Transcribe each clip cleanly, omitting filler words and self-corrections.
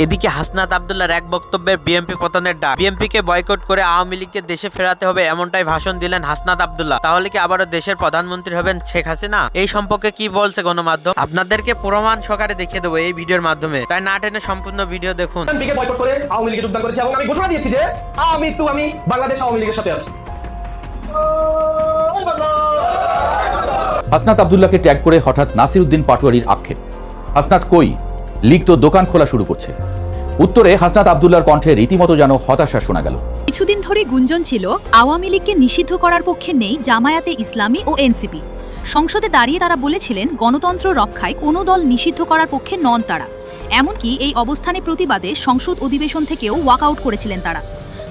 এদিকে হাসনাত আব্দুল্লাহর এক বক্তব্যে বিএনপি পতনের ডাক। বিএনপিকে বয়কট করে আওয়ামী লীগকে দেশে ফেরাতে হবে এমনটাই ভাষণ দিলেন হাসনাত আব্দুল্লাহ। তাহলে কি আবারও দেশের প্রধানমন্ত্রী হবেন শেখ হাসিনা? এই সম্পর্কে কি বলছে গণমাধ্যম আপনাদেরকে প্রমাণ সহকারে দেখিয়ে দেবো এই ভিডিওর মাধ্যমে, তাই না টেনে সম্পূর্ণ ভিডিও দেখুন। বিএনপিকে বয়কট করে আওয়ামী লীগে যোগদান করেছি এবং আমি ঘোষণা দিয়েছি যে আমি বাংলাদেশ আওয়ামী লীগের সাথে আছি। হাসনাত আব্দুল্লাহকে ট্যাগ করে হঠাৎ নাসির উদ্দিন পাটোয়ারির আক্ষেপ, হাসনাত কই, লীগ তো দোকান খোলা শুরু করছে। উত্তরে হাসনাত আব্দুল্লাহর কণ্ঠে রীতিমতো যেন হতাশা শোনা গেল। কিছুদিন ধরে গুঞ্জন ছিল আওয়ামী লীগকে নিষিদ্ধ করার পক্ষে নেই জামায়াতে ইসলামী ও এনসিপি। সংসদে দাঁড়িয়ে তারা বলেছিলেন গণতন্ত্র রক্ষায় কোনো দল নিষিদ্ধ করার পক্ষে নন তারা। এমনকি এই অবস্থানে প্রতিবাদে সংসদ অধিবেশন থেকেও ওয়াকআউট করেছিলেন তারা।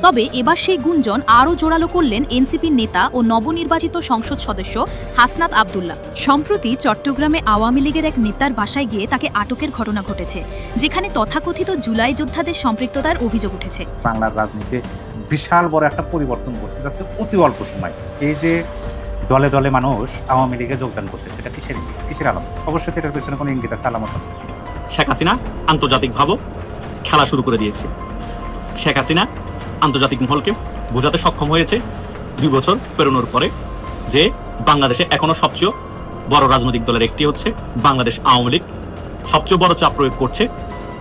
তবে এবার সেই গুঞ্জন আরও জোরালো করলেন এনসিপির নেতা ও নবনির্বাচিত সংসদ সদস্য হাসনাত আব্দুল্লাহ। সম্প্রতি চট্টগ্রামে আওয়ামী লীগের এক নেতার বাসায় গিয়ে তাকে আটকের ঘটনা ঘটেছে, যেখানে তথাকথিত জুলাই যোদ্ধাদের সম্পৃক্ততার অভিযোগ উঠেছে। বাংলার রাজনীতিতে বিশাল বড় একটা পরিবর্তন ঘটতে যাচ্ছে অতি অল্প সময়। এই যে দলে দলে মানুষ আওয়ামী লীগে যোগদান করতেছে, এটা কিসের আলামত? অবশ্যই এটার পেছনে কোনো ইঙ্গিত আছে, আলামত আছে। শেখ হাসিনা আন্তর্জাতিকভাবে খেলা শুরু করে দিয়েছে। শেখ হাসিনা আন্তর্জাতিক মহলকে বোঝাতে সক্ষম হয়েছে 2 বছর পেরোনোর পরে যে বাংলাদেশে এখনো সবচেয়ে বড় রাজনৈতিক দলের একটি হচ্ছে বাংলাদেশ আওয়ামী লীগ। সবচেয়ে বড় চাপ প্রয়োগ করছে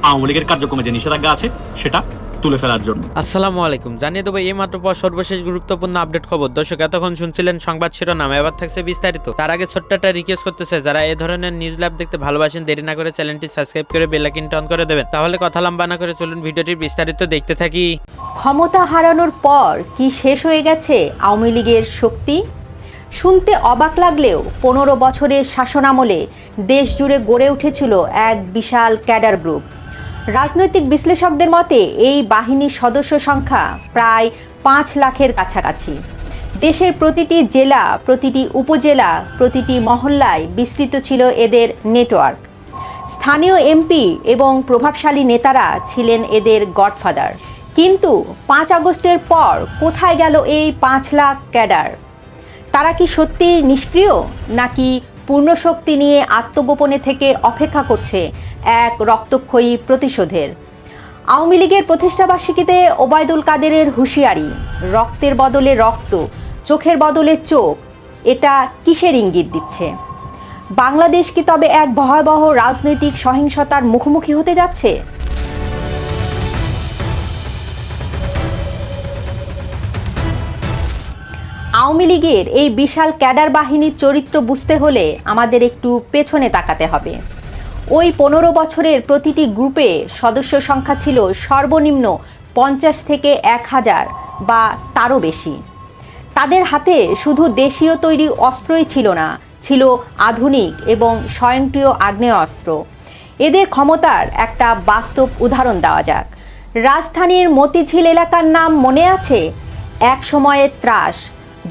আওয়ামী লীগের কার্যক্রমে যে নিষেধাজ্ঞা আছে সেটা তুলে ফেলার জন্য। আসসালামু আলাইকুম, জানিয়ে দেবো এই মাত্র পর সর্বশেষ গুরুত্বপূর্ণ আপডেট খবর। দর্শক, এতক্ষণ শুনছিলেন সংবাদ শিরোনাম, এবার থাকছে বিস্তারিত। তার আগে ছোট্ট একটা রিকোয়েস্ট করতেছে, যারা এই ধরনের নিউজ ল্যাব দেখতে ভালোবাসেন দেরি না করে চ্যানেলটি সাবস্ক্রাইব করে বেল আইকনটি অন করে দেবেন। তাহলে কথা লম্বা না করে চলুন ভিডিওটির বিস্তারিত দেখতে থাকি। ক্ষমতা হারানোর পর কি শেষ হয়ে গেছে আওয়ামী লীগের শক্তি? শুনতে অবাক লাগলেও 15 বছরের শাসনামলে দেশ জুড়ে গড়ে উঠেছিল এক বিশাল ক্যাডার গ্রুপ। রাজনৈতিক বিশ্লেষকদের মতে এই বাহিনীর সদস্য সংখ্যা প্রায় 5 লাখের কাছাকাছি। দেশের প্রতিটি জেলা, প্রতিটি উপজেলা, প্রতিটি মহল্লায় বিস্তৃত ছিল এদের নেটওয়ার্ক। স্থানীয় এমপি এবং প্রভাবশালী নেতারা ছিলেন এদের গডফাদার। কিন্তু 5 আগস্টের পর কোথায় গেল এই 5 লাখ ক্যাডার? তারা কি সত্যি নিষ্ক্রিয়, নাকি পূর্ণ শক্তি নিয়ে আত্মগোপনে থেকে অপেক্ষা করছে এক রক্তক্ষয়ী প্রতিশোধের? আওয়ামী লীগের প্রতিষ্ঠাবার্ষিকীতে ওবায়দুল কাদেরের হুঁশিয়ারি, রক্তের বদলে রক্ত, চোখের বদলে চোখ, এটা কিসের ইঙ্গিত দিচ্ছে? বাংলাদেশ কি তবে এক ভয়াবহ রাজনৈতিক সহিংসতার মুখোমুখি হতে যাচ্ছে? আওয়ামী লীগের এই বিশাল ক্যাডার বাহিনীর চরিত্র বুঝতে হলে আমাদের একটু পেছনে তাকাতে হবে। ওই 15 বছরের প্রতিটি গ্রুপে সদস্য সংখ্যা ছিল সর্বনিম্ন 50 থেকে 1000 বা তারও বেশি। তাদের হাতে শুধু দেশীয় তৈরি অস্ত্রই ছিল না, ছিল আধুনিক এবং স্বয়ংক্রিয় আগ্নেয়াস্ত্র। এদের ক্ষমতার একটা বাস্তব উদাহরণ দেওয়া যাক। রাজধানীর মতিঝিল এলাকার নাম মনে আছে? এক সময়ের ত্রাস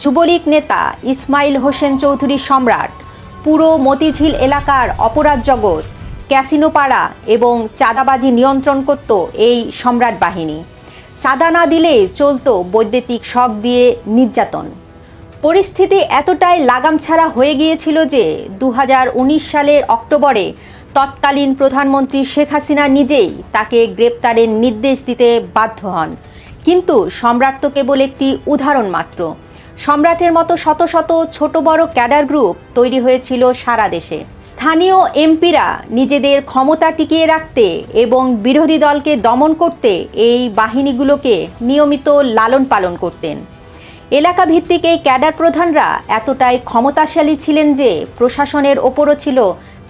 যুবলীগ নেতা ইসমাইল হোসেন চৌধুরী সম্রাট পুরো মতিঝিল এলাকার অপরাধ জগৎ, ক্যাসিনোপাড়া এবং চাঁদাবাজি নিয়ন্ত্রণ করত এই সম্রাট বাহিনী। চাঁদা না দিলে চলত বৈদ্যুতিক শক দিয়ে নির্যাতন। পরিস্থিতি এতটাই লাগাম ছাড়া হয়ে গিয়েছিল যে 2019 সালের অক্টোবরে তৎকালীন প্রধানমন্ত্রী শেখ হাসিনা নিজেই তাকে গ্রেপ্তারের নির্দেশ দিতে বাধ্য হন। কিন্তু সম্রাট তো কেবল একটি উদাহরণ মাত্র। সম্রাটের মতো শত শত ছোট বড় ক্যাডার গ্রুপ তৈরি হয়েছিল সারা দেশে। স্থানীয় এমপিরা নিজেদের ক্ষমতা টিকিয়ে রাখতে এবং বিরোধী দলকে দমন করতে এই বাহিনীগুলোকে নিয়মিত লালন পালন করতেন। এলাকা ভিত্তিক এই ক্যাডার প্রধানরা এতটাই ক্ষমতাশালী ছিলেন যে প্রশাসনের ওপরও ছিল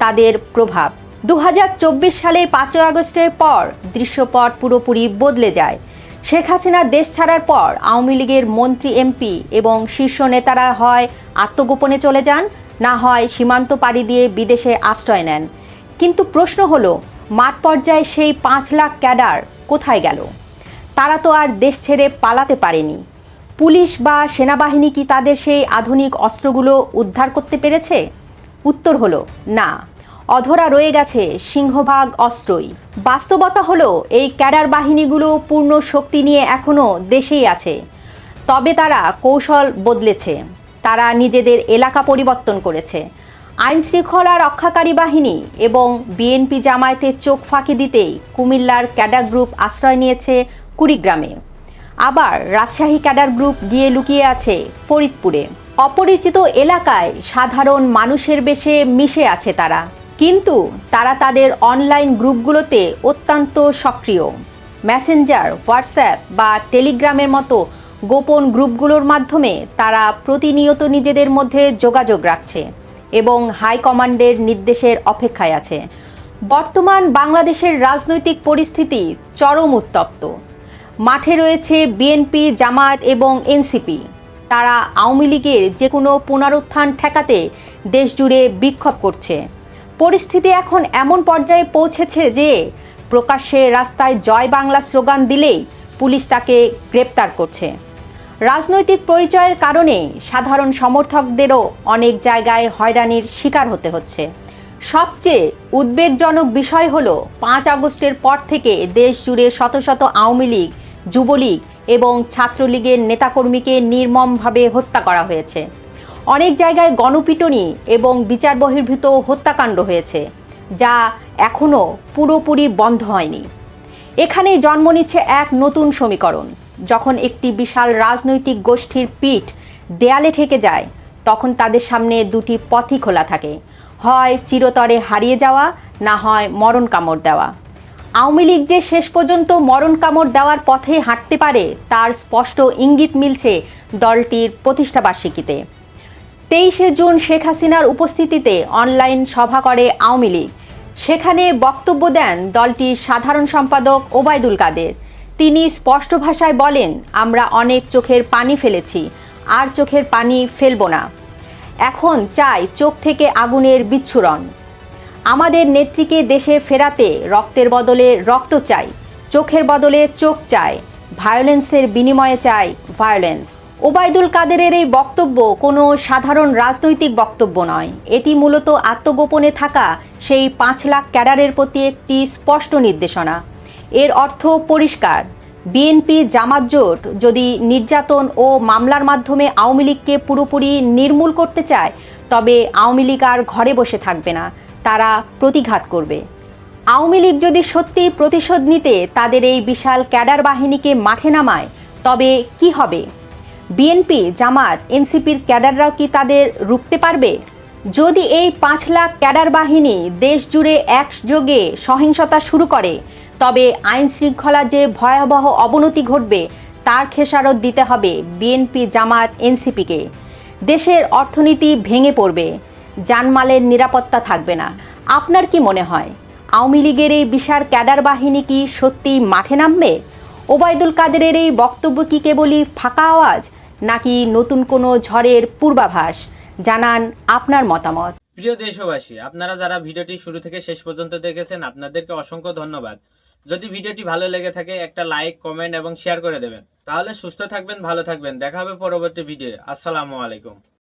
তাদের প্রভাব। 2024 সালে 5 আগস্টের পর দৃশ্যপট পুরোপুরি বদলে যায়। শেখ হাসিনা দেশ ছাড়ার পর আওয়ামী লীগের মন্ত্রী, এমপি এবং শীর্ষ নেতারা হয় আত্মগোপনে চলে যান, না হয় সীমান্ত পাড়ি দিয়ে বিদেশে আশ্রয় নেন। কিন্তু প্রশ্ন হলো, মাঠ পর্যায়ে সেই 5 লাখ ক্যাডার কোথায় গেল? তারা তো আর দেশ ছেড়ে পালাতে পারেনি। পুলিশ বা সেনাবাহিনী কি তাদের সেই আধুনিক অস্ত্রগুলো উদ্ধার করতে পেরেছে? উত্তর হলো না, অধরা রয়ে গেছে সিংহভাগ অস্ত্রই। বাস্তবতা হলো এই ক্যাডার বাহিনীগুলো পূর্ণ শক্তি নিয়ে এখনও দেশেই আছে। তবে তারা কৌশল বদলেছে, তারা নিজেদের এলাকা পরিবর্তন করেছে। আইন শৃঙ্খলা রক্ষাকারী বাহিনী এবং বিএনপি জামায়াতের চোখ ফাঁকি দিতেই কুমিল্লার ক্যাডার গ্রুপ আশ্রয় নিয়েছে কুড়িগ্রামে। আবার রাজশাহী ক্যাডার গ্রুপ গিয়ে লুকিয়ে আছে ফরিদপুরে। অপরিচিত এলাকায় সাধারণ মানুষের বেশে মিশে আছে তারা, কিন্তু তারা তাদের অনলাইন গ্রুপগুলোতে অত্যন্ত সক্রিয়। মেসেঞ্জার, হোয়াটসঅ্যাপ বা টেলিগ্রামের মতো গোপন গ্রুপগুলোর মাধ্যমে তারা প্রতিনিয়ত নিজেদের মধ্যে যোগাযোগ রাখছে এবং হাইকমান্ডের নির্দেশের অপেক্ষায় আছে। বর্তমান বাংলাদেশের রাজনৈতিক পরিস্থিতি চরম উত্তপ্ত। মাঠে রয়েছে বিএনপি, জামায়াত এবং এনসিপি। তারা আওয়ামী লীগের যে কোনো পুনরুত্থান ঠেকাতে দেশজুড়ে বিক্ষোভ করছে। পরিস্থিতি এখন এমন পর্যায়ে পৌঁছেছে যে প্রকাশ্যে রাস্তায় জয় বাংলা স্লোগান দিলেই পুলিশ তাকে গ্রেপ্তার করছে। রাজনৈতিক পরিচয়ের কারণে সাধারণ সমর্থকদেরও অনেক জায়গায় হয়রানির শিকার হতে হচ্ছে। সবচেয়ে উদ্বেগজনক বিষয় হলো 5 আগস্টের পর থেকে দেশ জুড়ে শত শত আওয়ামী লীগ, যুবলীগ এবং ছাত্রলীগের নেতাকর্মীকে নির্মমভাবে হত্যা করা হয়েছে। অনেক জায়গায় গণপিটুনি এবং বিচার বহির্ভূত হত্যাকাণ্ড হয়েছে, যা এখনও পুরোপুরি বন্ধ হয়নি। এখানেই জন্ম নিচ্ছে এক নতুন সমীকরণ। যখন একটি বিশাল রাজনৈতিক গোষ্ঠীর পিঠ দেয়ালে ঠেকে যায়, তখন তাদের সামনে দুটি পথই খোলা থাকে, হয় চিরতরে হারিয়ে যাওয়া, না হয় মরণ কামড় দেওয়া। আওয়ামী লীগ যে শেষ পর্যন্ত মরণ কামড় দেওয়ার পথে হাঁটতে পারে তার স্পষ্ট ইঙ্গিত মিলছে দলটির প্রতিষ্ঠাবার্ষিকীতে। 23শে জুন শেখ হাসিনার উপস্থিতিতে অনলাইন সভা করে আওয়ামী লীগ। সেখানে বক্তব্য দেন দলটির সাধারণ সম্পাদক ওবায়দুল কাদের। তিনি স্পষ্ট ভাষায় বলেন, আমরা অনেক চোখের পানি ফেলেছি, আর চোখের পানি ফেলব না। এখন চাই চোখ থেকে আগুনের বিচ্ছুরণ। আমাদের নেত্রীকে দেশে ফেরাতে রক্তের বদলে রক্ত চাই, চোখের বদলে চোখ চাই, ভায়োলেন্সের বিনিময়ে চাই ভায়োলেন্স। ওবায়দুল কাদেরের এই বক্তব্য কোনো সাধারণ রাজনৈতিক বক্তব্য নয়। এটি মূলত আত্মগোপনে থাকা সেই 5 লাখ ক্যাডারের প্রতি একটি স্পষ্ট নির্দেশনা। এর অর্থ পরিষ্কার, বিএনপি জামাত জোট যদি নির্যাতন ও মামলার মাধ্যমে আওয়ামী লীগকে পুরোপুরি নির্মূল করতে চায়, তবে আওয়ামী লীগ আর ঘরে বসে থাকবে না, তারা প্রতিঘাত করবে। আওয়ামী লীগ যদি সত্যি প্রতিশোধ নিতে তাদের এই বিশাল ক্যাডার বাহিনীকে মাঠে নামায়, তবে কি হবে? বিএনপি, জামাত, এনসিপির ক্যাডাররাও কি তাদের রুখতে পারবে? যদি এই 5 লাখ ক্যাডার বাহিনী দেশ জুড়ে একযোগে সহিংসতা শুরু করে, তবে আইন শৃঙ্খলা যে ভয়াবহ অবনতি ঘটবে তার খেসারত দিতে হবে বিএনপি, জামাত, এনসিপিকে। দেশের অর্থনীতি ভেঙে পড়বে, জানমালের নিরাপত্তা থাকবে না। আপনার কি মনে হয়, আওয়ামী লীগের এই বিশাল ক্যাডার বাহিনী কি সত্যি মাঠে নামবে? ওবায়দুল কাদেরের এই বক্তব্য কি কেবলই ফাঁকা আওয়াজ, নাকি নতুন কোনো ঝড়ের পূর্বাভাস? জানান আপনার মতামত। প্রিয় দেশবাসী, আপনারা যারা ভিডিওটি শুরু থেকে শেষ পর্যন্ত দেখেছেন, আপনাদেরকে অসংখ্য ধন্যবাদ। যদি ভিডিওটি ভালো লেগে থাকে একটা লাইক, কমেন্ট এবং শেয়ার করে দেবেন। তাহলে সুস্থ থাকবেন, ভালো থাকবেন। দেখা হবে পরবর্তী ভিডিও। আসসালামু আলাইকুম।